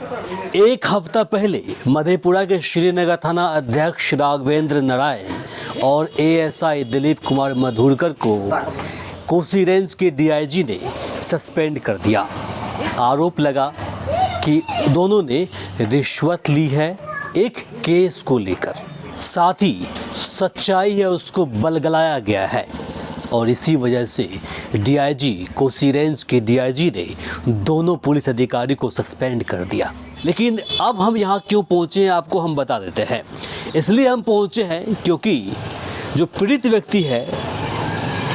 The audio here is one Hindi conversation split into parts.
एक हफ्ता पहले मधेपुरा के श्रीनगर थाना अध्यक्ष राघवेंद्र नारायण और एएसआई दिलीप कुमार मधुरकर को कोसी रेंज के डीआईजी ने सस्पेंड कर दिया। आरोप लगा कि दोनों ने रिश्वत ली है एक केस को लेकर, साथ ही सच्चाई है उसको बलगलाया गया है और इसी वजह से डीआईजी कोसी रेंज के डीआईजी ने दोनों पुलिस अधिकारी को सस्पेंड कर दिया। लेकिन अब हम यहाँ क्यों पहुँचे हैं आपको हम बता देते हैं। इसलिए हम पहुँचे हैं क्योंकि जो पीड़ित व्यक्ति है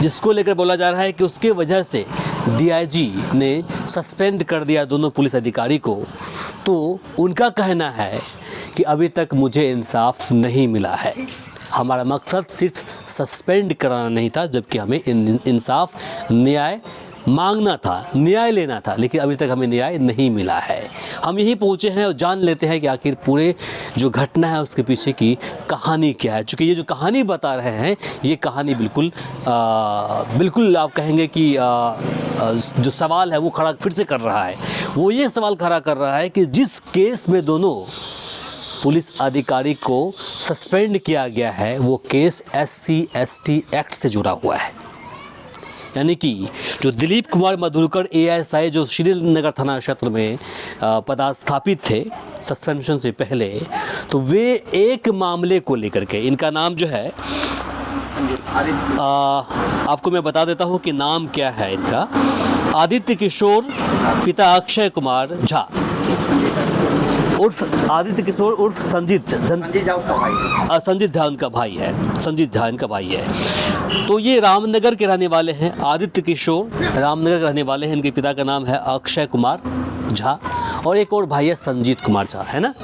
जिसको लेकर बोला जा रहा है कि उसके वजह से डीआईजी ने सस्पेंड कर दिया दोनों पुलिस अधिकारी को, तो उनका कहना है कि अभी तक मुझे इंसाफ नहीं मिला है। हमारा मकसद सिर्फ सस्पेंड कराना नहीं था, जबकि हमें इंसाफ न्याय मांगना था, न्याय लेना था, लेकिन अभी तक हमें न्याय नहीं मिला है। हम यहीं पहुँचे हैं और जान लेते हैं कि आखिर पूरे जो घटना है उसके पीछे की कहानी क्या है। चूँकि ये जो कहानी बता रहे हैं ये कहानी बिल्कुल आप कहेंगे कि जो सवाल है वो खड़ा फिर से कर रहा है। वो ये सवाल खड़ा कर रहा है कि जिस केस में दोनों पुलिस अधिकारी को सस्पेंड किया गया है वो केस SC/ST एक्ट से जुड़ा हुआ है। यानी कि जो दिलीप कुमार मधुरकर एएसआई जो श्रीनगर थाना क्षेत्र में पदस्थापित थे सस्पेंशन से पहले, तो वे एक मामले को लेकर के, इनका नाम जो है आपको मैं बता देता हूँ कि नाम क्या है इनका, आदित्य किशोर पिता अक्षय कुमार झा उर्फ आदित्य किशोर उर्फ संजीत झा उनका भाई है, संजीत झा इनका भाई है। तो ये रामनगर के रहने वाले हैं। आदित्य किशोर रामनगर के रहने वाले हैं। इनके पिता का नाम है अक्षय कुमार झा और एक और भाई है संजीत कुमार झा, है ना,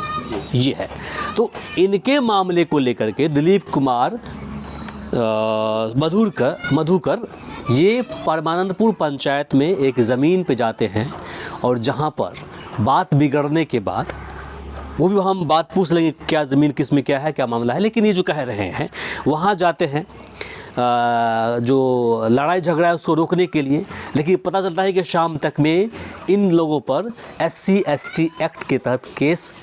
ये है। तो इनके मामले को लेकर के दिलीप कुमार मधुकर ये परमानंदपुर पंचायत में एक ज़मीन पे जाते हैं और जहाँ पर बात बिगड़ने के बाद, वो भी हम बात पूछ लेंगे क्या ज़मीन किस में क्या है, क्या मामला है, लेकिन ये जो कह रहे हैं वहाँ जाते हैं जो लड़ाई झगड़ा है उसको रोकने के लिए। लेकिन पता चलता है कि शाम तक में इन लोगों पर SC/ST एक्ट के तहत केस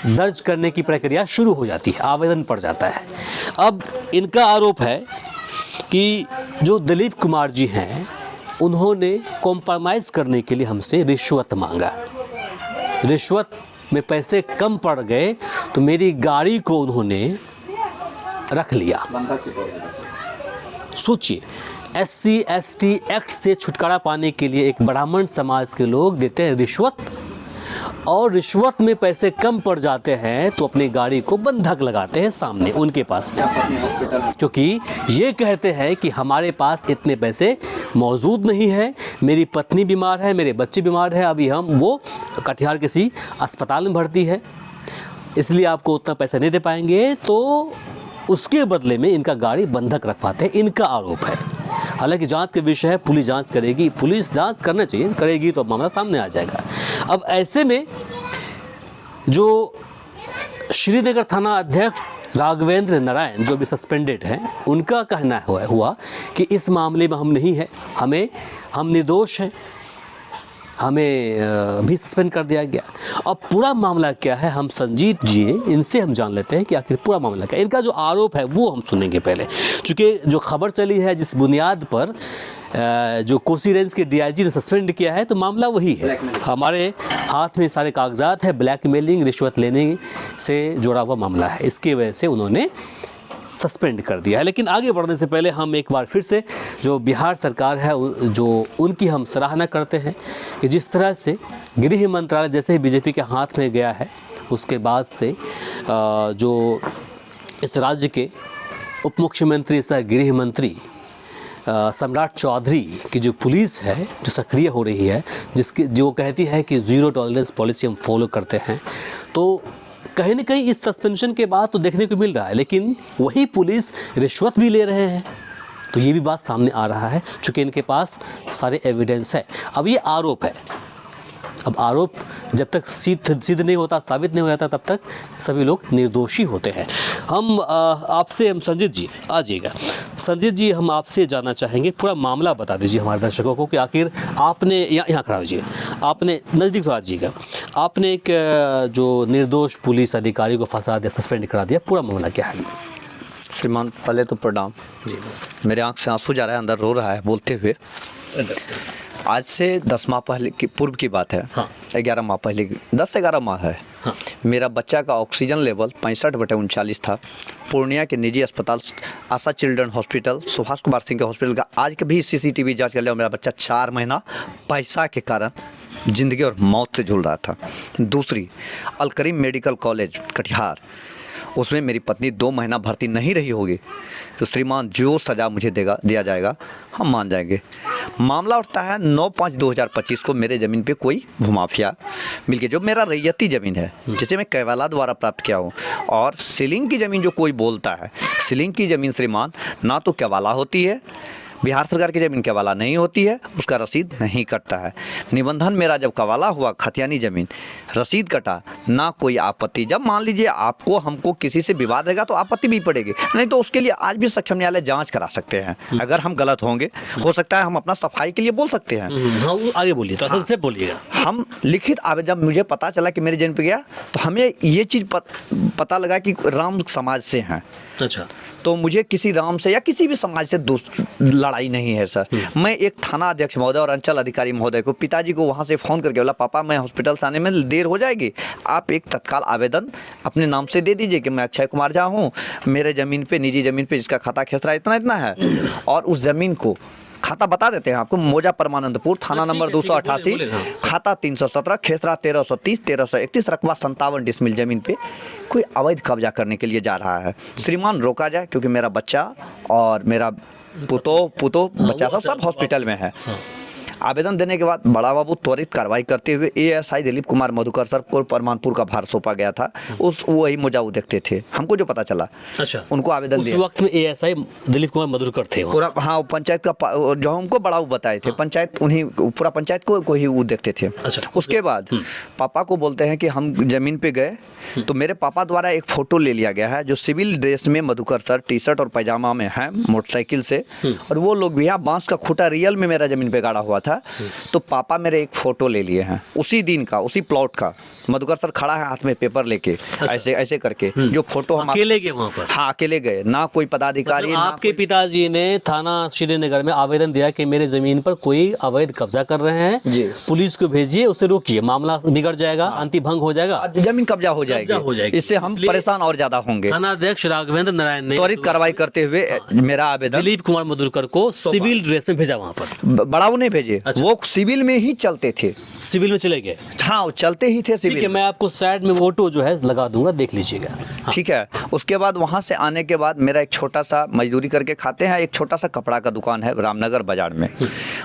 दर्ज करने की प्रक्रिया शुरू हो जाती है, आवेदन पड़ जाता है। अब इनका आरोप है कि जो दिलीप कुमार जी हैं उन्होंने कॉम्प्रोमाइज़ करने के लिए हमसे रिश्वत मांगा। रिश्वत में पैसे कम पड़ गए तो मेरी गाड़ी को उन्होंने रख लिया। सोचिए, SC/ST एक्ट से छुटकारा पाने के लिए एक ब्राह्मण समाज के लोग देते हैं रिश्वत, और रिश्वत में पैसे कम पड़ जाते हैं तो अपनी गाड़ी को बंधक लगाते हैं सामने उनके पास में, क्योंकि ये कहते हैं कि हमारे पास इतने पैसे मौजूद नहीं है, मेरी पत्नी बीमार है, मेरे बच्चे बीमार है, अभी वो कटिहार किसी अस्पताल में भर्ती है, इसलिए आपको उतना पैसा नहीं दे पाएंगे। तो उसके बदले में इनका गाड़ी बंधक रखवाते हैं, इनका आरोप है। हालांकि जांच के विषय है, पुलिस जांच करेगी, पुलिस जांच करना चाहिए, करेगी तो मामला सामने आ जाएगा। अब ऐसे में जो श्रीनगर थाना अध्यक्ष राघवेंद्र नारायण जो भी सस्पेंडेड हैं, उनका कहना हुआ कि इस मामले में हम नहीं है, हम निर्दोष हैं, हमें भी सस्पेंड कर दिया गया। अब पूरा मामला क्या है हम संजीत जी इनसे हम जान लेते हैं कि आखिर पूरा मामला क्या है। इनका जो आरोप है वो हम सुनेंगे पहले, क्योंकि जो खबर चली है जिस बुनियाद पर जो कोसी रेंज के डीआईजी ने सस्पेंड किया है, तो मामला वही है। हमारे हाथ में सारे कागजात है, ब्लैकमेलिंग रिश्वत लेने से जुड़ा हुआ मामला है, इसकी वजह से उन्होंने सस्पेंड कर दिया है। लेकिन आगे बढ़ने से पहले हम एक बार फिर से जो बिहार सरकार है जो उनकी हम सराहना करते हैं कि जिस तरह से गृह मंत्रालय जैसे ही बीजेपी के हाथ में गया है, उसके बाद से जो इस राज्य के उप मुख्यमंत्री सह गृह मंत्री सम्राट चौधरी की जो पुलिस है जो सक्रिय हो रही है, जो कहती है कि ज़ीरो टॉलरेंस पॉलिसी हम फॉलो करते हैं, तो कहीं ना कहीं इस सस्पेंशन के बाद तो देखने को मिल रहा है, लेकिन वही पुलिस रिश्वत भी ले रहे हैं, तो ये भी बात सामने आ रहा है, चूँकि इनके पास सारे एविडेंस है। अब ये आरोप है, अब आरोप जब तक सिद्ध नहीं होता, साबित नहीं हो जाता, तब तक सभी लोग निर्दोषी होते हैं। हम संजीत जी आ जाइएगा। संजीत जी, हम आपसे जानना चाहेंगे, पूरा मामला बता दीजिए हमारे दर्शकों को कि आखिर आपने यहाँ खड़ा हो जाइए, आपने नज़दीक तो आ जाइएगा, आपने एक जो निर्दोष पुलिस अधिकारी को फंसा दिया, सस्पेंड करा दिया, पूरा मामला क्या है? श्रीमान पहले तो प्रणाम जी। मेरे आंख से आंसू जा रहा है, अंदर रो रहा है बोलते हुए। आज से 10 माह पहले की पूर्व की बात है। हाँ। 11 माह पहले की, 10 से 11 माह है। हाँ। मेरा बच्चा का ऑक्सीजन लेवल 65/39 था। पूर्णिया के निजी अस्पताल आशा चिल्ड्रन हॉस्पिटल, सुभाष कुमार सिंह के हॉस्पिटल का आज के भी CCTV जांच कर लिया। मेरा बच्चा 4 महीना पैसा के कारण ज़िंदगी और मौत से झूल रहा था। दूसरी, अलकरीम मेडिकल कॉलेज कटिहार, उसमें मेरी पत्नी 2 महीना भर्ती नहीं रही होगी। तो श्रीमान जो सज़ा मुझे दिया जाएगा हम मान जाएंगे। मामला उठता है 9/5/2025 को। मेरे ज़मीन पे कोई भूमाफिया मिलके, जो मेरा रैयती ज़मीन है जिसे मैं कैवाला द्वारा प्राप्त किया हूँ, और सीलिंग की ज़मीन जो कोई बोलता है, सीलिंग की ज़मीन श्रीमान ना तो कैवाला होती है, बिहार सरकार की ज़मीन कवाला नहीं होती है, उसका रसीद नहीं कटता है। निबंधन मेरा जब कवाला हुआ खतियानी ज़मीन, रसीद कटा, ना कोई आपत्ति। जब मान लीजिए आपको हमको किसी से विवाद रहेगा तो आपत्ति भी पड़ेगी, नहीं तो उसके लिए आज भी सक्षम न्यायालय जांच करा सकते हैं। अगर हम गलत होंगे, हो सकता है हम अपना सफाई के लिए बोल सकते हैं। हाँ, आगे बोलिए, तो असल से बोलिएगा। हम लिखित आवेदन, जब मुझे पता चला कि मेरे जन्म पे गया, तो हमें ये चीज़ पता लगा कि राम समाज से हैं। अच्छा। तो मुझे किसी राम से या किसी भी समाज से लड़ाई नहीं है सर। मैं एक थाना अध्यक्ष महोदय और अंचल अधिकारी महोदय को, पिताजी को वहाँ से फ़ोन करके बोला, पापा मैं हॉस्पिटल से आने में देर हो जाएगी, आप एक तत्काल आवेदन अपने नाम से दे दीजिए कि मैं अक्षय कुमार झा हूँ, मेरे ज़मीन पे, निजी ज़मीन पे जिसका खाता खेसरा इतना इतना है, और उस ज़मीन को खाता बता देते हैं आपको, मौजा परमानंदपुर, थाना नंबर 288, खाता 317, खेसरा 1330, 1331, रकबा 57 डिसमिल ज़मीन पे कोई अवैध कब्जा करने के लिए जा रहा है। श्रीमान रोका जाए, क्योंकि मेरा बच्चा और मेरा पुतो बच्चा सब हॉस्पिटल में है। आवेदन देने के बाद बड़ा बाबू त्वरित कार्रवाई करते हुए ASI दिलीप कुमार मधुकर सर को परमानपुर का भार सौंपा गया था। वही मौजा वो देखते थे, हमको जो पता चला। अच्छा। उनको आवेदन उस वक्त में ASI दिलीप कुमार मधुकर थे पूरा। हाँ, पंचायत का जो हमको बड़ा वो बताए थे। हाँ। पंचायत उन्हीं, पूरा पंचायत को ही वो देखते थे। अच्छा। उसके बाद पापा को बोलते हैं कि हम जमीन पे गए, तो मेरे पापा द्वारा एक फ़ोटो ले लिया गया है, जो सिविल ड्रेस में मधुकर सर टी-शर्ट और पैजामा में है, मोटरसाइकिल से, और वो लोग भी यहाँ बांस का खूंटा रियल में मेरा ज़मीन पे गाड़ा हुआ था। तो पापा मेरे एक फ़ोटो ले लिए हैं उसी दिन का, उसी प्लॉट का। मधुकर सर खड़ा है हाथ में पेपर लेके। अच्छा। ऐसे करके जो फोटो हम अकेले गए वहाँ पर? हाँ, अकेले गए, ना कोई पदाधिकारी। मतलब आपके पिताजी ने थाना श्रीनगर में आवेदन दिया कि मेरे जमीन पर कोई अवैध कब्जा कर रहे हैं जी, पुलिस को भेजिए, उसे रोकिए, मामला बिगड़ जाएगा। हाँ। शांति भंग हो जाएगा, जमीन कब्जा हो जाएगी, इससे हम परेशान और ज्यादा होंगे। थाना अध्यक्ष राघवेंद्र नारायण ने त्वरित कार्रवाई करते हुए मेरा आवेदन दिलीप कुमार मधुकर को सिविल ड्रेस में भेजा। वहाँ पर बड़ा वो नहीं भेजे। अच्छा। वो सिविल में ही चलते थे, सिविल में चले गए। हाँ, चलते ही थे सिविल। मैं आपको साइड में फोटो जो है लगा दूंगा, देख लीजिएगा। हाँ। ठीक है। उसके बाद वहाँ से आने के बाद मेरा एक छोटा सा मजदूरी करके खाते हैं, एक छोटा सा कपड़ा का दुकान है रामनगर बाजार में।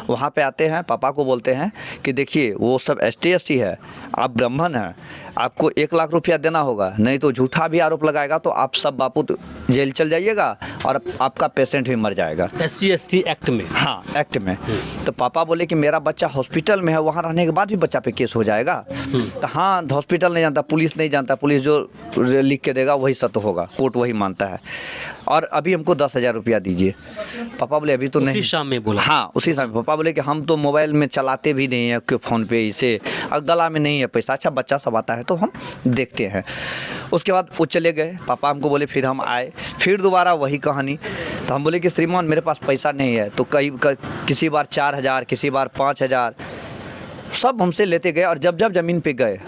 वहाँ पे आते हैं, पापा को बोलते हैं कि देखिए वो सब ST है, आप ब्राह्मण हैं, आपको 1 लाख रुपया देना होगा, नहीं तो झूठा भी आरोप लगाएगा तो आप सब बापू जेल चल जाइएगा और आपका पेशेंट भी मर जाएगा। SC/ST एक्ट में? हाँ, एक्ट में। तो पापा बोले कि मेरा बच्चा हॉस्पिटल में है, वहाँ रहने के बाद भी बच्चा पे केस हो जाएगा। तो हाँ, हॉस्पिटल नहीं जानता, पुलिस नहीं जानता, पुलिस जो लिख के देगा वही सत्य होगा, कोर्ट वही मानता है, और अभी हमको 10,000 रुपया दीजिए। पापा बोले अभी तो नहीं। उसी शाम में बोला? हाँ, उसी शाम। पापा बोले कि हम तो मोबाइल में चलाते भी नहीं है, फ़ोन पे इसे, और गला में नहीं है पैसा। अच्छा, बच्चा सब आता है तो हम देखते हैं। उसके बाद वो चले गए। पापा हमको बोले, फिर हम आए, फिर दोबारा वही कहानी। तो हम बोले कि श्रीमान मेरे पास पैसा नहीं है। तो किसी बार 4,000, किसी बार 5,000, सब हमसे लेते गए। और जब ज़मीन पे गए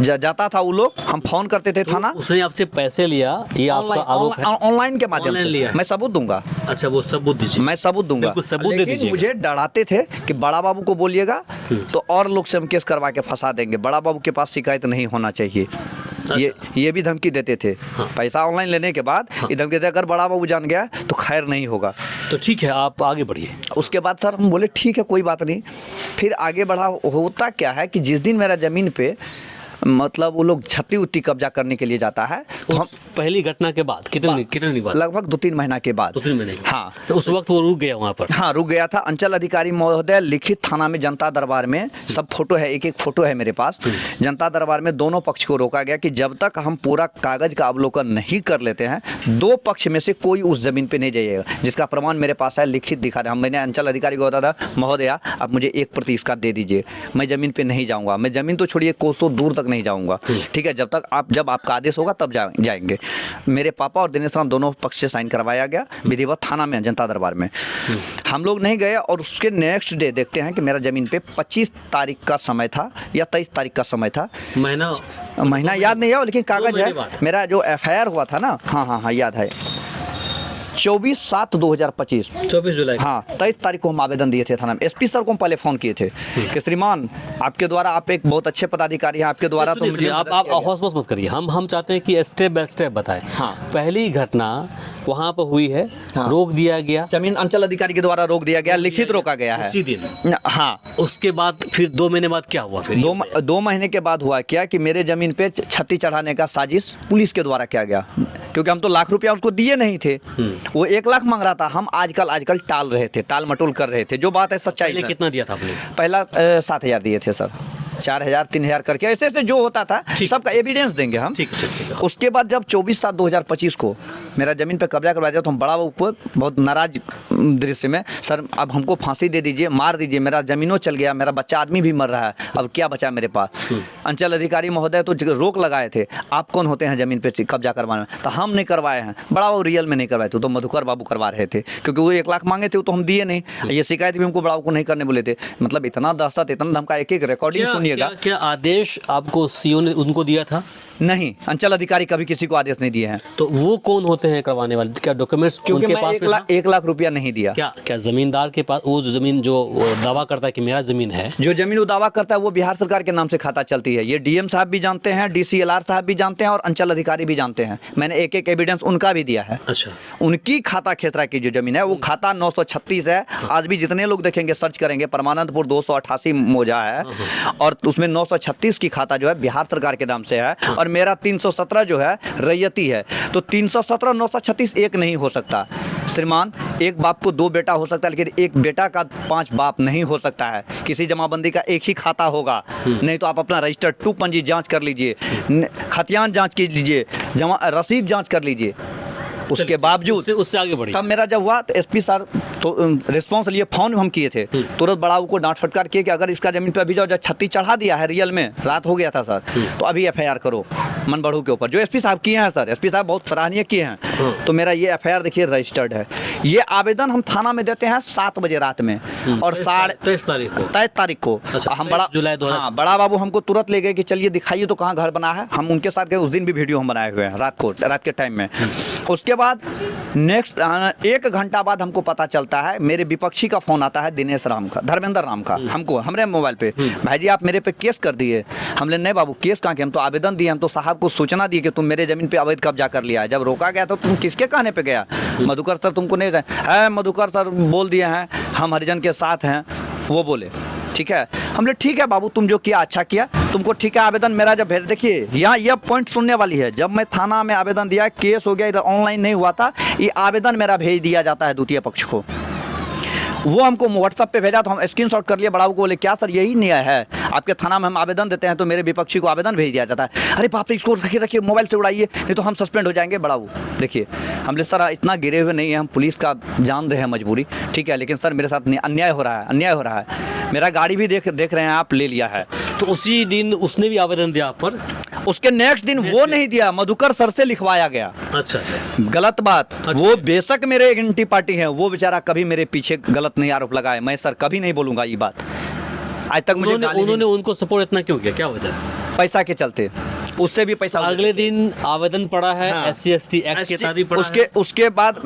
जाता था वो लोग, हम फ़ोन करते थे थाना। उसने आपसे पैसे लिया, ये आपका आरोप है? ऑनलाइन के माध्यम से। मैं सबूत दूंगा। अच्छा, वो सबूत दीजिए। मैं सबूत दूंगा, सबूत दे दीजिए। मुझे डराते थे कि बड़ा बाबू को बोलिएगा तो और लोग से हम केस करवा के फंसा देंगे, बड़ा बाबू के पास शिकायत नहीं होना चाहिए। ये भी धमकी देते थे। हाँ। पैसा ऑनलाइन लेने के बाद ये धमकी देते, अगर बड़ा बाबू जान गया तो खैर नहीं होगा। तो ठीक है, आप आगे बढ़िए। उसके बाद सर हम बोले ठीक है, कोई बात नहीं। फिर आगे बढ़ा। होता क्या है कि जिस दिन मेरा ज़मीन पे मतलब वो लोग छत्ती उत्ती कब्जा करने के लिए जाता है। तो हम पहली घटना के बाद कितने कितने बाद? लगभग 2-3 महीना के बाद। 2-3 महीने के? हाँ, तो उस वक्त वो रुक गया वहाँ पर? हाँ, रुक गया था। अंचल अधिकारी महोदय लिखित थाना में जनता दरबार में सब फोटो है, एक एक फोटो है मेरे पास। जनता दरबार में दोनों पक्ष को रोका गया कि जब तक हम पूरा कागज का अवलोकन नहीं कर लेते हैं, दो पक्ष में से कोई उस जमीन पे नहीं जाइएगा, जिसका प्रमाण मेरे पास है, लिखित दिखा रहा। मैंने अंचल अधिकारी को बताया था, महोदय आप मुझे 1% इसका दे दीजिए, मैं जमीन पे नहीं जाऊंगा, मैं जमीन तो छोड़िए कोसों दूर तक नहीं जाऊंगा, ठीक है, जब आपका आदेश होगा तब जाएंगे। मेरे पापा और दिनेश राम दोनों पक्ष से साइन करवाया गया विधिवत थाना में, जनता दरबार में। हम लोग नहीं गए और उसके नेक्स्ट डे देखते हैं कि मेरा ज़मीन पे 25 तारीख का समय था या 23 तारीख का समय था, महीना याद नहीं है, लेकिन कागज है मेरा जो FIR हुआ था ना, हाँ याद है, 24/7/2025, 24 जुलाई। हाँ, 23 तारीख को हम आवेदन दिए थे थाना में। SP सर को हम पहले फ़ोन किए थे कि श्रीमान आपके द्वारा, आप एक बहुत अच्छे पदाधिकारी हैं, आपके द्वारा तो मुझे आप हौस मत करिए, हम चाहते हैं कि स्टेप बाय स्टेप बताएं। हाँ। पहली घटना वहाँ पर हुई है, हाँ। रोक दिया गया, जमीन अंचल अधिकारी के द्वारा रोक दिया गया, लिखित रोका गया है उसी दिन। हाँ, उसके बाद फिर 2 महीने बाद क्या हुआ? फिर 2 महीने के बाद हुआ क्या कि मेरे ज़मीन पे छत्ती चढ़ाने का साजिश पुलिस के द्वारा किया गया, क्योंकि हम तो लाख रुपया उसको दिए नहीं थे, वो 1 लाख मांग रहा था। हम आजकल टाल रहे थे, टाल मटोल कर रहे थे, जो बात है सच्चाई है। कितना दिया था आपने? पहला 7,000 दिए थे सर, 4,000 3,000 करके ऐसे जो होता था सबका एविडेंस देंगे हम। ठीक है। उसके बाद जब 24/7/2025 को मेरा ज़मीन पे कब्जा करवा दिया, तो हम बड़ा बाबू को बहुत नाराज दृश्य में, सर अब हमको फांसी दे दीजिए, मार दीजिए, मेरा ज़मीनों चल गया, मेरा बच्चा आदमी भी मर रहा है, अब क्या बचा मेरे पास। अंचल अधिकारी महोदय तो रोक लगाए थे, आप कौन होते हैं ज़मीन पे कब्जा करवाने में, तो हम नहीं करवाए हैं। बड़ा बाबू रियल में नहीं करवाए थे, तो मधुकर बाबू करवा रहे थे, क्योंकि वो 1 लाख मांगे थे, वो तो हम दिए नहीं। ये शिकायत भी हमको बड़ा बाबू को नहीं करने बोले थे। मतलब इतना दहशत, इतना धमका, एक रिकॉर्डिंग सुनिएगा। क्या आदेश आपको सीओ ने उनको दिया था? नहीं, अंचल अधिकारी कभी किसी को आदेश नहीं दिए हैं। तो वो कौन होते हैं करवाने वाले? क्या डॉक्यूमेंट्स क्योंकि उनके मैं पास 1 लाख रुपया नहीं दिया। क्या जमींदार के पास वो जमीन जो दावा करता है कि मेरा जमीन है, जो जमीन वो दावा करता है, वो बिहार सरकार के नाम से खाता चलती है। ये DM साहब भी जानते हैं, DCLR साहब भी जानते हैं और अंचल अधिकारी भी जानते हैं। मैंने एक एविडेंस उनका भी दिया है। अच्छा, उनकी खाता खेतरा की जो जमीन है, वो खाता 936 है। आज भी जितने लोग देखेंगे, सर्च करेंगे, परमानंदपुर 288 मौजा है, और उसमें 936 की खाता जो है बिहार सरकार के नाम से है, और मेरा 317 जो है रैयती है। तो 317 936 एक नहीं हो सकता श्रीमान। एक बाप को 2 बेटा हो सकता है, लेकिन एक बेटा का 5 बाप नहीं हो सकता है। किसी जमाबंदी का एक ही खाता होगा, नहीं तो आप अपना रजिस्टर 2 पंजी जांच कर लीजिए, खतियान जांच कर लीजिए, जमा रसीद जांच कर लीजिए। उसके बावजूद उससे आगे बढ़ी। तब मेरा जब हुआ तो SP सर तो रिस्पॉन्स लिए, फोन हम किए थे, तुरंत बड़ाऊ को डांट फटकार किए कि अगर इसका जमीन पे अभी जाओ, छत्ती चढ़ा दिया है, रियल में रात हो गया था सर, तो अभी FIR करो मन बढ़ू के ऊपर, जो SP साहब किए हैं सर। SP साहब बहुत सराहनीय किए हैं। तो मेरा ये FIR देखिए रजिस्टर्ड है। ये आवेदन हम थाना में देते हैं 7 बजे रात में, और 23 तारीख को हम बड़ा बाबू हमको तुरंत ले गए कि चलिए दिखाइए तो कहाँ घर बना है। हम उनके साथ गए, उस दिन भी वीडियो हम बनाए हुए हैं रात के टाइम में। उसके बाद नेक्स्ट 1 घंटा बाद हमको पता चलता है, मेरे विपक्षी का फोन आता है, दिनेश राम का, धर्मेंद्र राम का, हमको हमारे मोबाइल पे, भाई जी आप मेरे पे केस कर दिए। हमने नहीं बाबू केस कहाँ के, हम तो आवेदन दिए, हम तो साहब को सूचना दी कि तुम मेरे जमीन पे अवैध कब्जा कर लिया है। जब रोका गया तो तुम किसके कहने पे गया? मधुकर सर तुमको नहीं है, मधुकर सर बोल दिए हैं हम हरिजन के साथ हैं, वो बोले ठीक है। हमने ठीक है बाबू, तुम जो किया अच्छा किया, तुमको ठीक है। आवेदन मेरा जब भेज, देखिए यहाँ यह पॉइंट सुनने वाली है, जब मैं थाना में आवेदन दिया, केस हो गया, इधर ऑनलाइन नहीं हुआ था, ये आवेदन मेरा भेज दिया जाता है द्वितीय पक्ष को। वो हमको व्हाट्सएप पे भेजा, तो हम स्क्रीनशॉट कर लिए, बड़ाऊ को बोले क्या सर यही न्याय है, आपके थाना में हम आवेदन देते हैं तो मेरे विपक्षी को आवेदन भेज दिया जाता है। अरे बाप रे, इसको रखिए मोबाइल से उड़ाइए, नहीं तो हम सस्पेंड हो जाएंगे। बड़ाऊ देखिए, हमने सर इतना गिरे हुए नहीं है, हम पुलिस का जान रहे हैं मजबूरी, ठीक है, लेकिन सर मेरे साथ अन्याय हो रहा है। मेरा गाड़ी भी देख रहे हैं आप, ले लिया है। तो उसी दिन उसने भी आवेदन दिया आप पर? उसके नेक्स्ट दिन वो नहीं दिया, मधुकर सर से लिखवाया गया। अच्छा, गलत बात। वो बेशक मेरे एंटी पार्टी हैं, वो बेचारा कभी मेरे पीछे गलत नहीं आरोप लगाए। मैं सर कभी नहीं बोलूंगा ये बात, आज तक मुझे उन्होंने उनको सपोर्ट इतना क्यों किया, क्या वजह? पैसा के चलते, उससे भी पैसा। अगले दिन आवेदन पड़ा है, SC/ST एक्ट के तहत भी पड़ा है। उसके बाद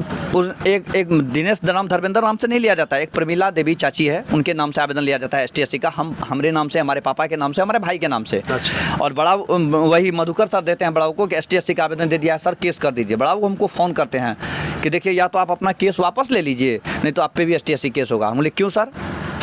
एक दिनेश राम धर्मेंद्र नाम से नहीं लिया जाता है, एक प्रमिला देवी चाची है, उनके नाम से आवेदन लिया जाता है ST/SC का। हमारे नाम से, हमारे पापा के नाम से, हमारे भाई के नाम से। अच्छा। और बड़ा वही मधुकर सर देते हैं बड़ाऊ को कि ST/SC का आवेदन दे दिया है सर, केस कर दीजिए। बड़ाऊ हमको फ़ोन करते हैं कि देखिए या तो आप अपना केस वापस ले लीजिए, नहीं तो आप पे भी ST/SC केस होगा। हम बोले क्यों सर,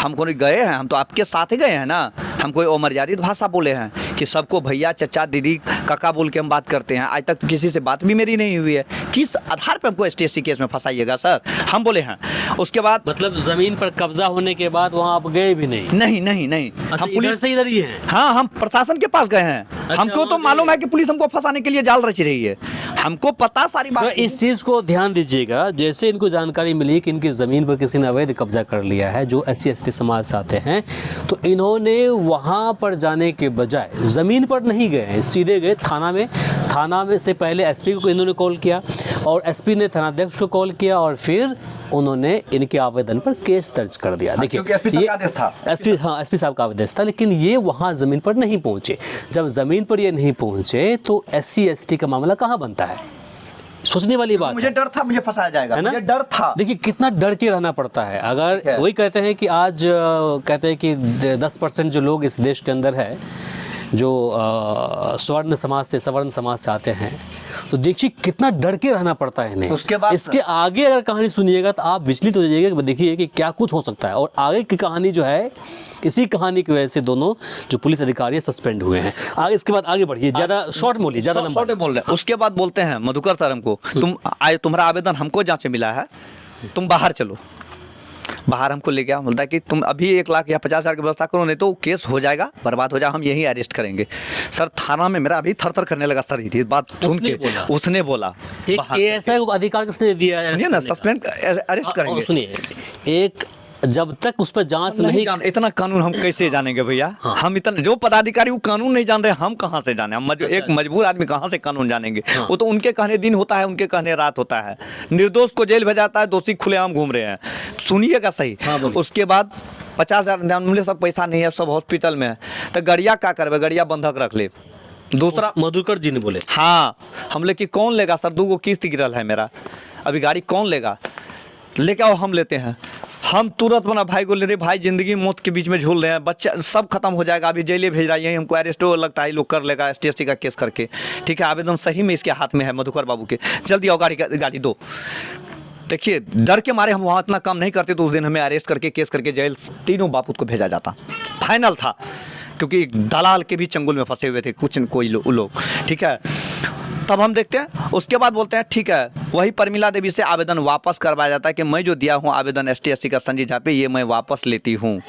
हम कोई गए हैं, हम तो आपके साथ ही गए हैं ना। हम कोई अमर्यादित भाषा बोले हैं कि सबको भैया चचा दीदी काका बोल के हम बात करते हैं? आज तक तो किसी से बात भी मेरी नहीं हुई है। किस आधार पे हमको STSC केस में फंसाइएगा सर? हम बोले हैं। उसके बाद मतलब जमीन पर कब्जा होने के बाद वहाँ आप गए भी नहीं? नहीं नहीं नहीं, अच्छा, हम इधर पुलिस से इधर ही हैं? हाँ, हम प्रशासन के पास गए हैं। अच्छा, हमको तो वहाँ मालूम गए। है कि पुलिस हमको फंसाने के लिए जाल रच रही है, हमको पता सारी तो बात। इस चीज़ को ध्यान दीजिएगा, जैसे इनको जानकारी मिली कि इनकी ज़मीन पर किसी ने अवैध कब्जा कर लिया है जो SC ST समाज से आते हैं, तो इन्होंने वहाँ पर जाने के बजाय ज़मीन पर नहीं गए, सीधे गए थाना में। थाना में से पहले SP को इन्होंने कॉल किया और SP ने थानाध्यक्ष को कॉल किया और फिर उन्होंने इनके आवेदन पर केस दर्ज कर दिया। देखिए, क्योंकि SP साहब का आदेश था। SP साहब का आदेश था, लेकिन ये वहाँ ज़मीन पर नहीं पहुँचे। जब ज़मीन पर ये नहीं पहुँचे तो SC ST का मामला कहाँ बनता है? सोचने वाली बात मुझे है। डर था मुझे फंसाया जाएगा, है ना? मुझे डर था। देखिए कितना डर के रहना पड़ता है। अगर है। वही कहते हैं कि आज कहते हैं कि 10% जो लोग इस देश के अंदर है जो सवर्ण समाज से आते हैं, तो देखिए कितना डर के रहना पड़ता है इन्हें। उसके बाद इसके आगे अगर कहानी सुनिएगा तो आप विचलित हो जाइएगा कि देखिए कि क्या कुछ हो सकता है। और आगे की कहानी जो है, इसी कहानी की वजह से दोनों जो पुलिस अधिकारी सस्पेंड हुए हैं। आगे इसके बाद आगे बढ़िए, ज़्यादा शॉर्ट बोलिए, ज़्यादा लंबा छोटे बोल रहे हैं। उसके बाद बोलते हैं मधुकर सर हमको, तुम्हारा आवेदन हमको जांच में मिला है, तुम बाहर चलो। बाहर हमको ले गया, बोलता है कि तुम अभी 1 लाख या 50,000 की व्यवस्था करो, नहीं तो केस हो जाएगा, बर्बाद हो जाएगा, हम यही अरेस्ट करेंगे। सर थाना में मेरा अभी थर-थर करने लगा सर, ये बात सुन के। उसने बोला एक ऐसा अधिकार किसने दिया है ना, सस्पेंड अरेस्ट करेंगे। सुनिए, एक जब तक उस पर जांच नहीं, इतना कानून हम कैसे जानेंगे भैया? हम इतना जो पदाधिकारी वो कानून नहीं जान रहे, हम कहाँ से जाने? हम एक मजबूर आदमी कहाँ से कानून जानेंगे? वो तो उनके कहने दिन होता है, उनके कहने रात होता है। निर्दोष को जेल भेजाता है, दोषी खुलेआम घूम रहे हैं। सुनिएगा सही। उसके बाद 50,000 मिले, सब पैसा नहीं है, सब हॉस्पिटल में है, तो गड़िया क्या करवे? गड़िया बंधक रख ले। दूसरा मधुकर जी ने बोले, हाँ, हम ले कि कौन लेगा सर? 2 किस्त गिरल है मेरा, अभी गाड़ी कौन लेगा? लेके आओ, हम लेते हैं। हम तुरंत अपना भाई को ले रहे, भाई जिंदगी मौत के बीच में झूल रहे हैं, बच्चा सब खत्म हो जाएगा, अभी जेल भेज रहा है, यही हमको अरेस्ट लगता है, लोग कर लेगा STSC का केस करके। ठीक है, आवेदन सही में इसके हाथ में है मधुकर बाबू के, जल्दी आओ, गाड़ी दो। देखिए डर के मारे हम वहाँ इतना काम नहीं करते, तो उस दिन हमें अरेस्ट करके केस करके जेल तीनों बापूत को भेजा जाता, फाइनल था। क्योंकि दलाल के भी चंगुल में फंसे हुए थे कोई लोग। ठीक है, तब हम देखते हैं। उसके बाद बोलते हैं ठीक है, वही परमिला देवी से आवेदन वापस करवाया जाता है कि मैं जो दिया हूँ आवेदन STSC का संजय झा पे, ये मैं वापस लेती हूँ।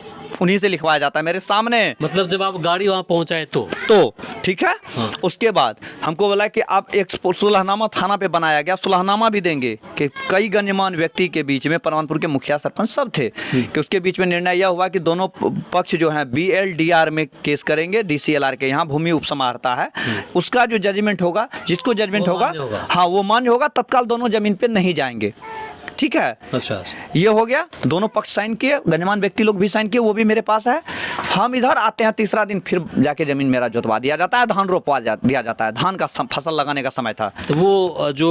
उन्हीं से लिखवाया जाता है मेरे सामने। मतलब जब आप गाड़ी वहाँ पहुँचाए तो ठीक है। हाँ। उसके बाद हमको बोला कि आप एक सुलहनामा थाना पे बनाया गया, सुलहनामा भी देंगे कि कई गण्यमान्य व्यक्ति के बीच में, परमानपुर के मुखिया सरपंच सब थे, कि उसके बीच में निर्णय यह हुआ कि दोनों पक्ष जो है BLDR में केस करेंगे, DCLR के यहाँ भूमि उपसमाहर्ता है, उसका जो जजमेंट होगा, जिसको जजमेंट होगा, हाँ वो मान्य होगा, तत्काल दोनों जमीन पे नहीं जाएंगे। ठीक है, अच्छा, ये हो गया। दोनों पक्ष साइन किए, गण्यमान्य व्यक्ति लोग भी साइन किए, वो भी मेरे पास है। हम इधर आते हैं, तीसरा दिन फिर जाके जमीन मेरा जोतवा दिया जाता है, धान रोपवा दिया जाता है, धान का फसल लगाने का समय था। तो वो जो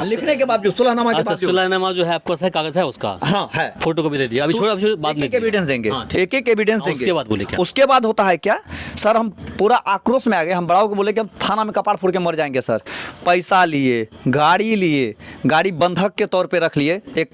लिखने के बाद जो सुलहनामा के बाद सुलहनामा जो है आपके पास है, कागज है उसका? हाँ है, फोटो को भी दे दिया। अभी छोड़, अभी बाद में एविडेंस देंगे, एक एविडेंस देंगे। उसके बाद बोले क्या? उसके बाद होता है क्या सर, हम पूरा आक्रोश में आ गए। हम बड़ाओं को बोले कि हम थाना में कपाड़ फोड़ के मर जाएंगे सर। पैसा लिए, गाड़ी बंधक के तौर पे रख लिए। एक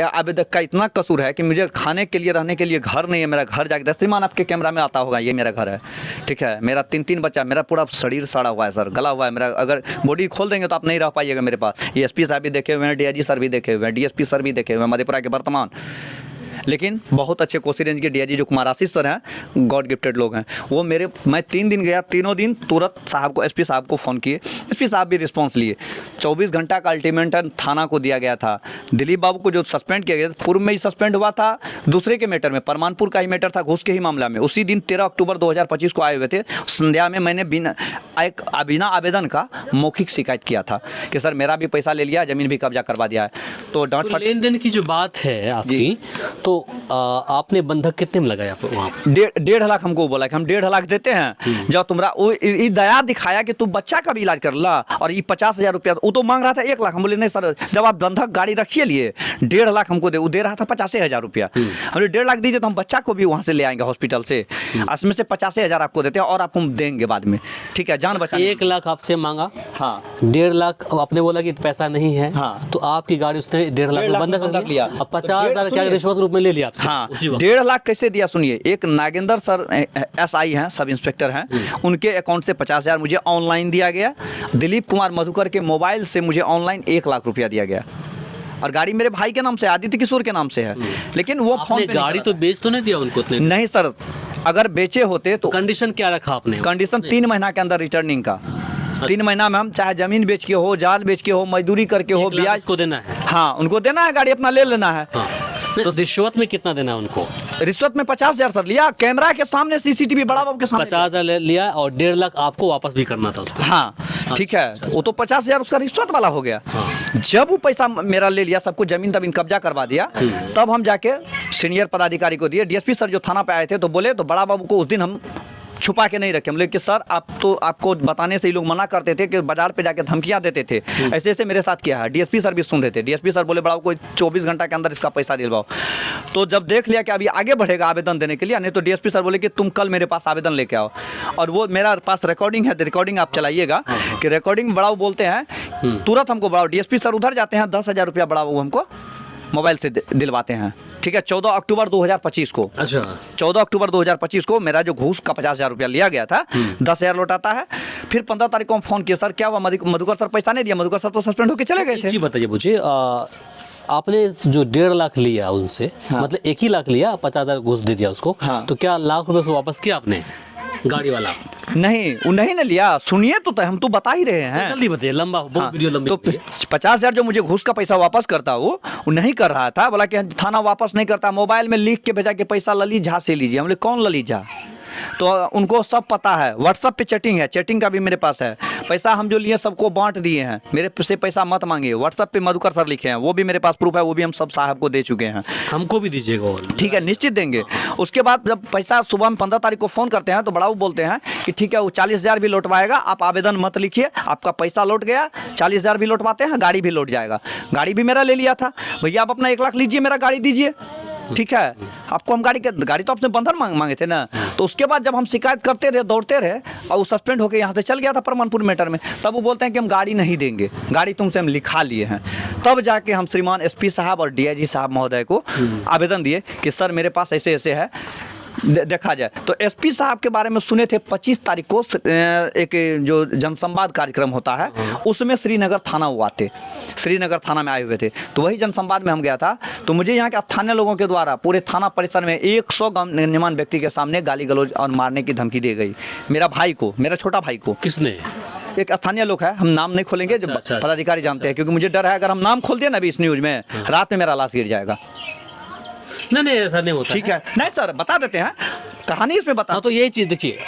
आवेदक का इतना कसूर है कि मुझे खाने के लिए, रहने के लिए घर नहीं है। मेरा घर जाके श्रीमान आपके कैमरा में आता होगा, ये मेरा घर है। ठीक है, मेरा 3 बच्चा, मेरा पूरा शरीर सड़ा हुआ है सर, गला हुआ है मेरा। अगर बॉडी खोल देंगे तो आप नहीं रह पाइएगा मेरे पास। ये SP साहब भी देखे हुए हैं, DIG सर भी देखे हुए हैं, DSP सर भी देखे हुए हैं, मधेपुरा के वर्तमान। लेकिन बहुत अच्छे कोसी रेंज के DIG जो कुमार आशीष सर हैं, गॉड गिफ्टेड लोग हैं वो। मैं 3 दिन गया, तीनों दिन तुरंत साहब को, SP साहब को फ़ोन किए, SP साहब भी रिस्पॉन्स लिए। 24 घंटा का अल्टीमेटम थाना को दिया गया था। दिलीप बाबू को जो सस्पेंड किया गया था, पूर्व में ही सस्पेंड हुआ था, दूसरे के मैटर में, परमानपुर का ही मैटर था, घूस के ही मामला में। उसी दिन 13 अक्टूबर 2025 को आए हुए थे। संध्या में मैंने बिना आवेदन का मौखिक शिकायत किया था कि सर मेरा भी पैसा ले लिया, ज़मीन भी कब्जा करवा दिया है। तो डांट फट लेन देन की जो बात है आपकी, तो आपने बंधक कितने में लगाया वहाँ? 1.5 लाख हमको बोला कि हम 1.5 लाख देते हैं, जब तुम्हारा वो दया दिखाया कि तू बच्चा का भी इलाज कर ला, और ये 50,000 रुपया, वो तो मांग रहा था 1 लाख। हम बोले नहीं सर, जब आप बंधक गाड़ी रखिए लिए, 1.5 लाख हमको दे। वो दे रहा था 85,000 रुपया। हमने 1.5 लाख दीजिए तो हम बच्चा को भी वहाँ से ले आएंगे हॉस्पिटल से, उसमें से 85,000 आपको देते हैं और आपको हम देंगे बाद में। ठीक है, जान बचा। 1 लाख आपसे मांगा, हाँ 1.5 लाख आपने बोला कि पैसा नहीं है, हाँ। तो आपकी गाड़ी उसने 1.5 लाख में बंधक रख लिया। अब 50,000 क्या रिश्वत रूप में ले लिया आपसे हाँ, उसी वक्त? 1.5 लाख कैसे दिया सुनिए। एक नागेंद्र सर SI हैं, सब इंस्पेक्टर हैं, उनके अकाउंट से 50,000 मुझे ऑनलाइन दिया गया। दिलीप कुमार मधुकर के मोबाइल से मुझे ऑनलाइन 1 लाख रुपया दिया गया। और गाड़ी मेरे भाई के नाम से, आदित्य किशोर के नाम से है, लेकिन वो फोन आपने पे नहीं गाड़ी करा। तो बेच तो नहीं दिया उनको उतने? नहीं सर, अगर बेचे होते तो कंडीशन क्या रखा आपने? कंडीशन 3 महीना के अंदर रिटर्निंग का। 3 महीना में हम चाहे जमीन बेच के हो, जाल बेच के हो, मजदूरी करके हो, 1 लाख ब्याज को देना है। हाँ उनको देना है, गाड़ी अपना ले लेना है। हाँ, तो रिश्वत में कितना देना है उनको? रिश्वत में 50,000 सर लिया, कैमरा के सामने, CCTV बड़ा बाबू के सामने। 50,000 लिया और 1.5 लाख आपको वापस भी करना था उसको। हाँ ठीक है, वो तो 50,000 उसका रिश्वत वाला हो गया। जब वो पैसा मेरा ले लिया, सबको जमीन तमीन कब्जा करवा दिया, तब हम जाके सीनियर पदाधिकारी को दिए। DSP सर जो थाना पे आए थे तो बोले, तो बड़ा बाबू को उस दिन हम छुपा के नहीं रखे। हम बोले कि सर आप तो, आपको बताने से ही लोग मना करते थे कि बाजार पे जाके धमकियां देते थे, ऐसे ऐसे मेरे साथ किया है। DSP सर भी सुन रहे थे। DSP सर बोले बड़ा को 24 घंटा के अंदर इसका पैसा दिलवाओ। तो जब देख लिया कि अभी आगे बढ़ेगा आवेदन देने के लिए, नहीं तो DSP सर बोले कि तुम कल मेरे पास आवेदन लेके आओ। और वो मेरा पास रिकॉर्डिंग है, रिकॉर्डिंग आप चलाइएगा कि रिकॉर्डिंग बड़ा बोलते हैं, तुरंत हमको बड़ा DSP सर उधर जाते हैं, 10,000 रुपया बड़ा वो हमको मोबाइल से दिलवाते हैं। ठीक है, 14 अक्टूबर 2025 को। अच्छा, 14 अक्टूबर 2025 को मेरा जो घूस का 50,000 रुपया लिया गया था, 10,000 लौटाता है। फिर 15 तारीख को हम फोन किया, सर क्या हुआ, मधुकर सर पैसा नहीं दिया। मधुकर सर तो सस्पेंड होकर चले गए एक थे। चीज बताइए मुझे, आपने जो 1.5 लाख लिया उनसे, हाँ। मतलब 1 ही लाख लिया, 50,000 घूस दे दिया उसको, हाँ। तो क्या लाख रुपए से वापस किया आपने? गाड़ी वाला नहीं, वो नहीं ना लिया। सुनिए तो हम तो बता ही रहे हैं। जल्दी बताइए, लंबा बहुत हाँ, वीडियो लंबी तो 50,000 जो मुझे घूस का पैसा वापस करता, वो नहीं कर रहा था। बोला कि थाना वापस नहीं करता, मोबाइल में लिख के भेजा कि पैसा ललित झा से लीजिए। हम बोले कौन ललित झा? तो उनको सब पता है, व्हाट्सएप पे चैटिंग है, चैटिंग का भी मेरे पास है। पैसा हम जो लिए सबको बांट दिए हैं, मेरे से पैसा मत मांगिए। व्हाट्सएप पे मधुकर सर लिखे हैं, वो भी मेरे पास प्रूफ है, वो भी हम सब साहब को दे चुके हैं। हमको भी दीजिएगा। ठीक है, निश्चित देंगे। उसके बाद जब पैसा सुबह में 15 तारीख को फ़ोन करते हैं तो बड़ा वो बोलते हैं कि ठीक है, वो 40,000 भी लौटवाएगा, आप आवेदन मत लिखिए, आपका पैसा लौट गया। 40,000 भी लौटवाते हैं, गाड़ी भी लौट जाएगा। गाड़ी भी मेरा ले लिया था। भैया आप अपना 1 लाख लीजिए, मेरा गाड़ी दीजिए। ठीक है, आपको हम गाड़ी तो आपने बंधन मांगे थे ना। तो उसके बाद जब हम शिकायत करते रहे, दौड़ते रहे, और वो सस्पेंड होकर यहाँ से चल गया था परमानपुर मैटर में, तब वो बोलते हैं कि हम गाड़ी नहीं देंगे, गाड़ी तुमसे हम लिखा लिए हैं। तब जाके हम श्रीमान SP साहब और DIG साहब महोदय को आवेदन दिए कि सर मेरे पास ऐसे ऐसे है, देखा जाए। तो SP साहब के बारे में सुने थे 25 तारीख को एक जो जनसंवाद कार्यक्रम होता है, उसमें श्रीनगर थाना वो आते, श्रीनगर थाना में आए हुए थे। तो वही जनसंवाद में हम गया था। तो मुझे यहाँ के स्थानीय लोगों के द्वारा पूरे थाना परिसर में 100 गणमान्य व्यक्ति के सामने गाली गलौज और मारने की धमकी दी गई। मेरा भाई को, मेरा छोटा भाई को। किसने? एक स्थानीय लोग है, हम नाम नहीं खोलेंगे, जो अच्छा, पदाधिकारी जानते हैं, क्योंकि मुझे डर है अगर हम नाम खोल दिए ना अभी इस न्यूज़ में, रात में मेरा लाश गिर जाएगा। नहीं ऐसा नहीं होता। ठीक है, नहीं सर बता देते हैं, कहानी इसमें बता। हाँ, तो यही चीज देखिए,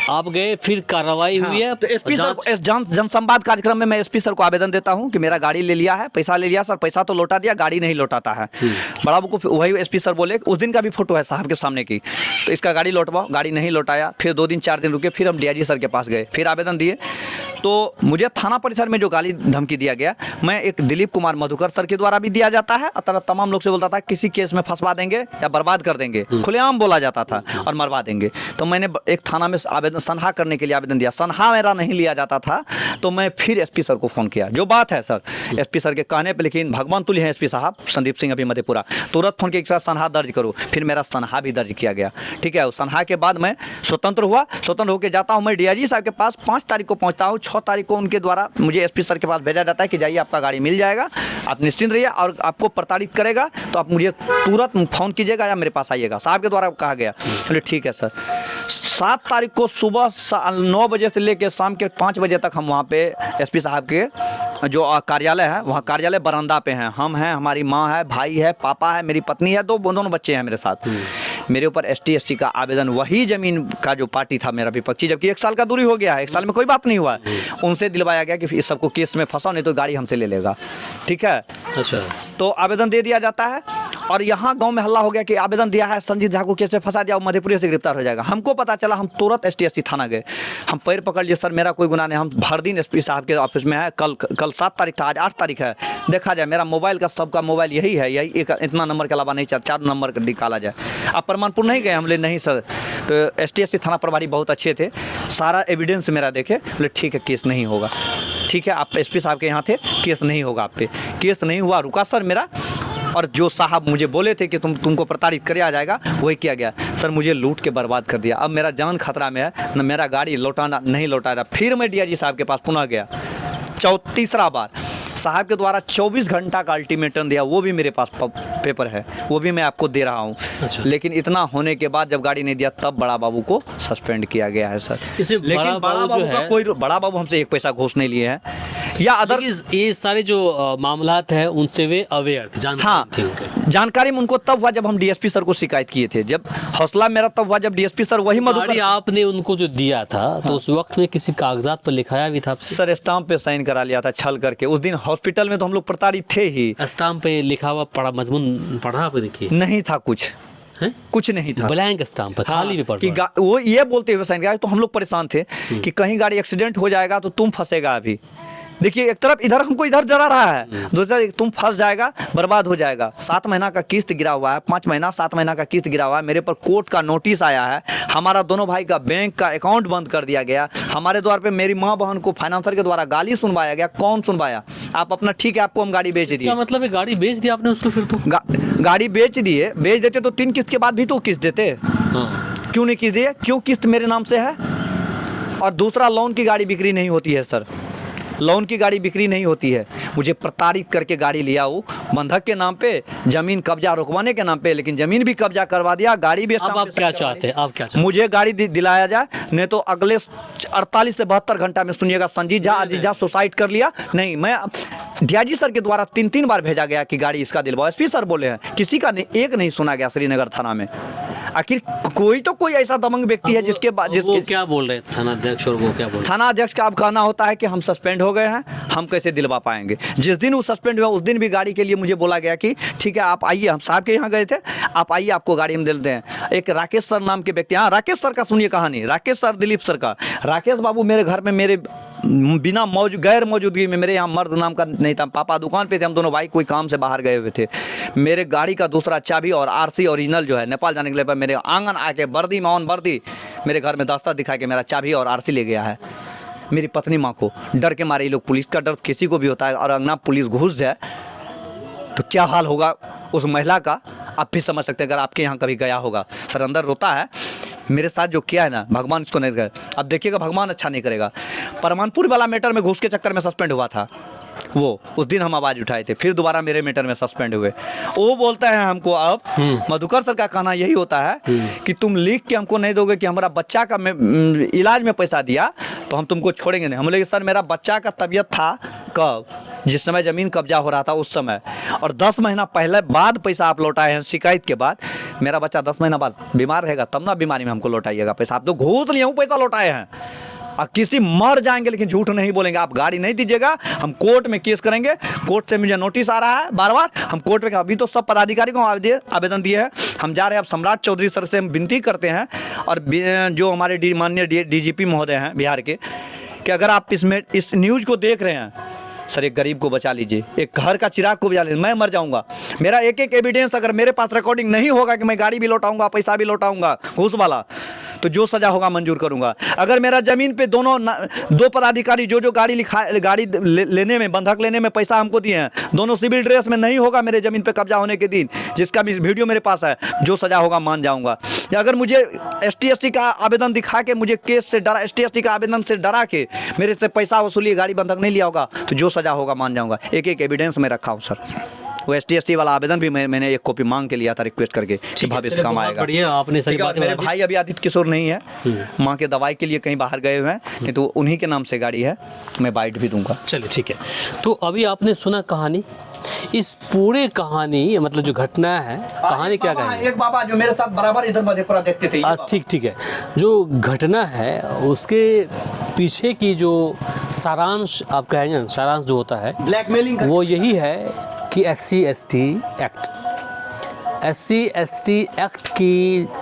आप गए, फिर कार्रवाई हुई है। तो SP सर को, इस जनसंवाद कार्यक्रम में मैं SP सर को आवेदन देता हूं कि मेरा गाड़ी ले लिया है, पैसा ले लिया सर, पैसा तो लौटा दिया, गाड़ी नहीं लौटाता है। बड़ा बाबू को वही SP सर बोले, उस दिन का भी फोटो है साहब के सामने की, तो इसका गाड़ी लौटवाओ। गाड़ी नहीं लौटाया। फिर 2 दिन 4 दिन रुके, फिर हम DIG सर के पास गए, फिर आवेदन दिए। तो मुझे थाना परिसर में जो गाली धमकी दिया गया, मैं एक दिलीप कुमार मधुकर सर के द्वारा भी दिया जाता है, और तमाम लोग से बोलता था किसी केस में फंसवा देंगे या बर्बाद कर देंगे, खुलेआम बोला जाता था, और मरवा देंगे। तो मैंने एक थाना में आवेदन सनहा करने के लिए आवेदन दिया, सनहा मेरा नहीं लिया जाता था। तो मैं फिर SP सर को फ़ोन किया, जो बात है सर SP सर के कहने पे, लेकिन भगवान तुल्य हैं SP साहब, संदीप सिंह अभी मधेपुरा, तुरंत फ़ोन किया सनहा दर्ज करो। फिर मेरा सनहा भी दर्ज किया गया। ठीक है, उस सनहा के बाद मैं स्वतंत्र हुआ। स्वतंत्र होकर जाता हूँ मैं DIG साहब के पास, 5 तारीख को पहुँचता हूँ। 6 तारीख को उनके द्वारा मुझे SP सर के पास भेजा जाता है कि जाइए आपका गाड़ी मिल जाएगा, आप निश्चिंत रहिए, और आपको प्रताड़ित करेगा तो आप मुझे तुरंत फ़ोन कीजिएगा या मेरे पास आइएगा, साहब के द्वारा कहा गया। चलिए ठीक है सर। 7 तारीख को सुबह 9 बजे से लेकर शाम के 5 बजे तक हम वहाँ पे SP साहब के जो कार्यालय है, वहाँ कार्यालय बरामदा पे हैं। हम हैं, हमारी माँ है, भाई है, पापा है, मेरी पत्नी है, दोनों बच्चे हैं मेरे साथ। मेरे ऊपर ST SC का आवेदन, वही ज़मीन का जो पार्टी था मेरा विपक्षी, जबकि 1 साल का दूरी हो गया है, 1 साल में कोई बात नहीं हुआ है, उनसे दिलवाया गया कि इस सबको केस में फंसाओ, नहीं तो गाड़ी हमसे ले लेगा। ठीक है, अच्छा, तो आवेदन दे दिया जाता है। और यहाँ गांव में हल्ला हो गया कि आवेदन दिया है, संजीत झा को केस में फंसा दिया, मधेपुरा से गिरफ्तार हो जाएगा। हमको पता चला, हम तुरंत ST SC थाना गए, हम पैर पकड़ लिए, सर मेरा कोई गुनाह नहीं, हम भर दिन SP साहब के ऑफिस में है। कल 7 तारीख था, आज 8 तारीख है, देखा जाए मेरा मोबाइल का, सबका मोबाइल यही है, यही एक इतना नंबर के अलावा नहीं, 4 नंबर का निकाला जाए। आप परमानपुर नहीं गए? हम बोले नहीं सर। तो ST SC थाना प्रभारी बहुत अच्छे थे, सारा एविडेंस मेरा देखे, बोले ठीक है केस नहीं होगा। ठीक है, आप SP साहब के यहाँ थे, केस नहीं होगा आप पे, केस नहीं हुआ, रुका सर मेरा। और जो साहब मुझे बोले थे कि तुमको प्रताड़ित किया जाएगा वही किया गया। सर मुझे लूट के बर्बाद कर दिया। अब मेरा जान खतरा में है, न मेरा गाड़ी लौटाना नहीं लौटाया। फिर मैं डीआईजी साहब के पास पुनः गया, तीसरा बार साहब के द्वारा 24 घंटा का अल्टीमेटम दिया, वो भी मेरे पास पेपर है, वो भी मैं आपको दे रहा हूँ। अच्छा। लेकिन इतना होने के बाद जब गाड़ी नहीं दिया तब बड़ा बाबू को सस्पेंड किया गया है सर। इसमें लेकिन बड़ा बाबू जो है, कोई बड़ा बाबू हमसे एक पैसा घूस नहीं लिए हैं या अदर। ये सारे जो मामलात हैं उनसे वे अवेयर थे, जानकारी थी उनके। जानकारी में उनको तब हुआ जब हम डीएसपी सर को शिकायत किए थे। जब हौसला मेरा तब हुआ जब डीएसपी सर वही गाड़ी आपने उनको जो दिया था तो उस वक्त में किसी कागजात पर लिखाया भी था आपसे? सर स्टाम्प पे साइन करा लिया था छल करके। उस दिन हॉस्पिटल में तो हम लोग प्रताड़ित थे ही। स्टाम्प पे लिखा हुआ पढ़ा, मजमून पढ़ा आप देखिए? नहीं था कुछ, हैं? कुछ नहीं था, ब्लैंक स्टाम्प पे, खाली पेपर कि वो ये बोलते हुए साइन किया। तो हम लोग परेशान थे कि कहीं गाड़ी एक्सीडेंट हो जाएगा तो तुम फंसेगा। अभी देखिए एक तरफ इधर हमको इधर डरा रहा है, दूसरा तुम फंस जाएगा, बर्बाद हो जाएगा। 7 महीना का किस्त गिरा हुआ है, 5 महीना 7 महीना का किस्त गिरा हुआ है। मेरे पर कोर्ट का नोटिस आया है, हमारा दोनों भाई का बैंक का अकाउंट बंद कर दिया गया। हमारे द्वार पे मेरी माँ बहन को फाइनेंसर के द्वारा गाली सुनवाया गया। कौन सुनवाया? आप अपना ठीक है, आपको हम गाड़ी बेच दिए। मतलब गाड़ी बेच दी आपने उसको? फिर तो गाड़ी बेच दिए, बेच देते तो 3 किस्त के बाद भी तो किस्त देते। क्यों नहीं किस्त दिए? क्यों किस्त मेरे नाम से है। और दूसरा लोन की गाड़ी बिक्री नहीं होती है सर, लोन की गाड़ी बिक्री नहीं होती है। मुझे प्रताड़ित करके गाड़ी लिया वो बंधक के नाम पे, जमीन कब्जा रुकवाने के नाम पे, लेकिन जमीन भी कब्जा करवा दिया, गाड़ी भी। अब आप क्या चाहते हैं? आप क्या चाहते हैं? मुझे गाड़ी दिलाया जाए, नहीं तो अगले 48 से 72 घंटा में सुनिएगा संजीत झा सुसाइड कर लिया। नहीं, मैं डीआईजी सर के द्वारा 3 बार भेजा गया कि गाड़ी इसका दिलवाओ। एसपी सर बोले हैं, किसी का एक नहीं सुना गया श्रीनगर थाना में। आखिर कोई ऐसा दबंग व्यक्ति है जिसके बाद क्या बोल रहे थाना अध्यक्ष, और वो क्या बोल रहे? थाना अध्यक्ष का अब कहना होता है कि हम सस्पेंड हो गए हैं, हम कैसे दिलवा पाएंगे। जिस दिन वो सस्पेंड हुआ उस दिन भी गाड़ी के लिए मुझे बोला गया कि ठीक है आप आइए, हम साहब के यहाँ गए थे, आप आइए, आपको गाड़ी हम देते हैं। एक राकेश सर नाम के व्यक्ति, हाँ राकेश सर का सुनिए कहानी, राकेश सर दिलीप सर का। राकेश बाबू मेरे घर में मेरे बिना गैर मौजूदगी में, मेरे यहाँ मर्द नाम का नहीं था, पापा दुकान पे थे, हम दोनों भाई कोई काम से बाहर गए हुए थे। मेरे गाड़ी का दूसरा चाबी और आरसी ओरिजिनल जो है नेपाल जाने के लिए मेरे आंगन आके वर्दी मेरे घर में दस्ता दिखा के मेरा चाबी और आरसी ले गया है। मेरी पत्नी माँ को डर के मारे, ये लोग पुलिस का डर किसी को भी होता है, और अंगना पुलिस घुस जाए तो क्या हाल होगा उस महिला का, आप भी समझ सकते हैं अगर आपके यहाँ कभी गया होगा। सर अंदर रोता है। मेरे साथ जो किया है ना, भगवान इसको नहीं करे। अब देखिएगा भगवान अच्छा नहीं करेगा। परमानपुर वाला मैटर में घुस के चक्कर में सस्पेंड हुआ था वो, उस दिन हम आवाज़ उठाए थे, फिर दोबारा मेरे मैटर में सस्पेंड हुए। वो बोलता है हमको, अब मधुकर सर का कहना यही होता है कि तुम लिख के हमको नहीं दोगे कि हमारा बच्चा का इलाज में पैसा दिया तो हम तुमको छोड़ेंगे नहीं। हम बोले सर मेरा बच्चा का तबीयत था कब, जिस समय ज़मीन कब्जा हो रहा था उस समय, और 10 महीना पहले बाद पैसा आप लौटाए हैं शिकायत के बाद। मेरा बच्चा 10 महीना बाद बीमार रहेगा तब ना बीमारी में हमको लौटाइएगा पैसा। आप तो घूस लिए हूँ, पैसा लौटाए हैं। और किसी मर जाएंगे लेकिन झूठ नहीं बोलेंगे। आप गाड़ी नहीं दीजिएगा, हम कोर्ट में केस करेंगे। कोर्ट से मुझे नोटिस आ रहा है बार बार, हम कोर्ट में, अभी तो सब पदाधिकारी को आवेदन दिए हैं। हम जा रहे हैं अब सम्राट चौधरी सर से हम विनती करते हैं, और जो हमारे माननीय डीजीपी महोदय हैं बिहार के, कि अगर आप इस न्यूज़ को देख रहे हैं सर, एक गरीब को बचा लीजिए, एक घर का चिराग को बचा लीजिए। मैं मर जाऊंगा, मेरा एक एविडेंस अगर मेरे पास रिकॉर्डिंग नहीं होगा कि मैं गाड़ी भी लौटाऊंगा, पैसा भी लौटाऊंगा घूस वाला, तो जो सजा होगा मंजूर करूंगा। अगर मेरा जमीन पे दो पदाधिकारी जो गाड़ी लेने में, बंधक लेने में पैसा हमको दिए हैं, दोनों सिविल ड्रेस में नहीं होगा मेरे जमीन पे कब्जा होने के दिन, जिसका भी वीडियो मेरे पास है, जो सजा होगा मान जाऊंगा। या अगर मुझे ST/ST का आवेदन दिखा के, मुझे केस से डरा, ST/ST का आवेदन से डरा के मेरे से पैसा वसूली, गाड़ी बंधक नहीं लिया होगा, तो जो सजा होगा मान जाऊंगा। एक एविडेंस में रखा हूँ सर। वो ST/ST वाला आवेदन भी मैंने एक कॉपी मांग के लिया था, रिक्वेस्ट करके कि भविष्य काम आएगा। आपने सही बात। मेरे भाई अभी आदित्य किशोर नहीं है, माँ के दवाई के लिए कहीं बाहर गए हुए हैं, नहीं तो उन्हीं के नाम से गाड़ी है, मैं बाइट भी दूंगा। चलिए ठीक है। तो अभी आपने सुना कहानी, इस पूरे कहानी मतलब जो घटना है, कहानी क्या कहेंगे? एक बाबा जो मेरे साथ बराबर इधर मधेपुरा देखते थे। आज ठीक है। जो घटना है उसके पीछे की जो सारांश आप कहेंगे, सारांश जो होता है ब्लैकमेलिंग, वो यही है कि SC/ST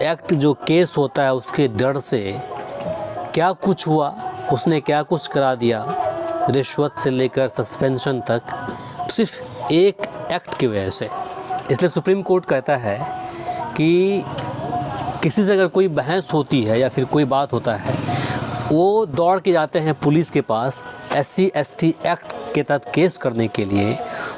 एक्ट जो केस होता है, उसके डर से क्या कुछ हुआ, उसने क्या कुछ करा दिया, रिश्वत से लेकर सस्पेंशन तक, सिर्फ एक एक्ट की वजह से। इसलिए सुप्रीम कोर्ट कहता है कि किसी से अगर कोई बहस होती है या फिर कोई बात होता है, वो दौड़ के जाते हैं पुलिस के पास SC/ST एक्ट के तहत केस करने के लिए,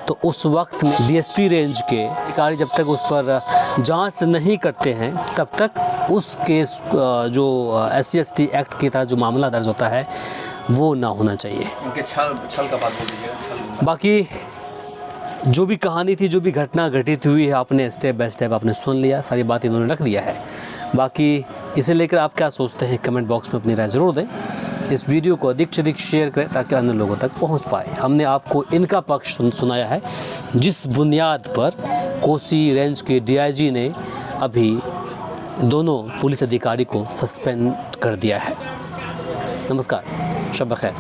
तो उस वक्त डीएसपी रेंज के अधिकारी जब तक उस पर जांच नहीं करते हैं तब तक उस केस जो SC/ST एक्ट के तहत जो मामला दर्ज होता है वो ना होना चाहिए। उनके छल का बात बोल दीजिएगा। बाकी जो भी कहानी थी, जो भी घटना घटित हुई है, आपने स्टेप बाय स्टेप आपने सुन लिया, सारी बात इन्होंने रख दिया है। बाकी इसे लेकर आप क्या सोचते हैं कमेंट बॉक्स में अपनी राय ज़रूर दें। इस वीडियो को अधिक से अधिक शेयर करें ताकि अन्य लोगों तक पहुंच पाए। हमने आपको इनका पक्ष सुनाया है जिस बुनियाद पर कोसी रेंज के DIG ने अभी दोनों पुलिस अधिकारी को सस्पेंड कर दिया है। नमस्कार, शब बखैर।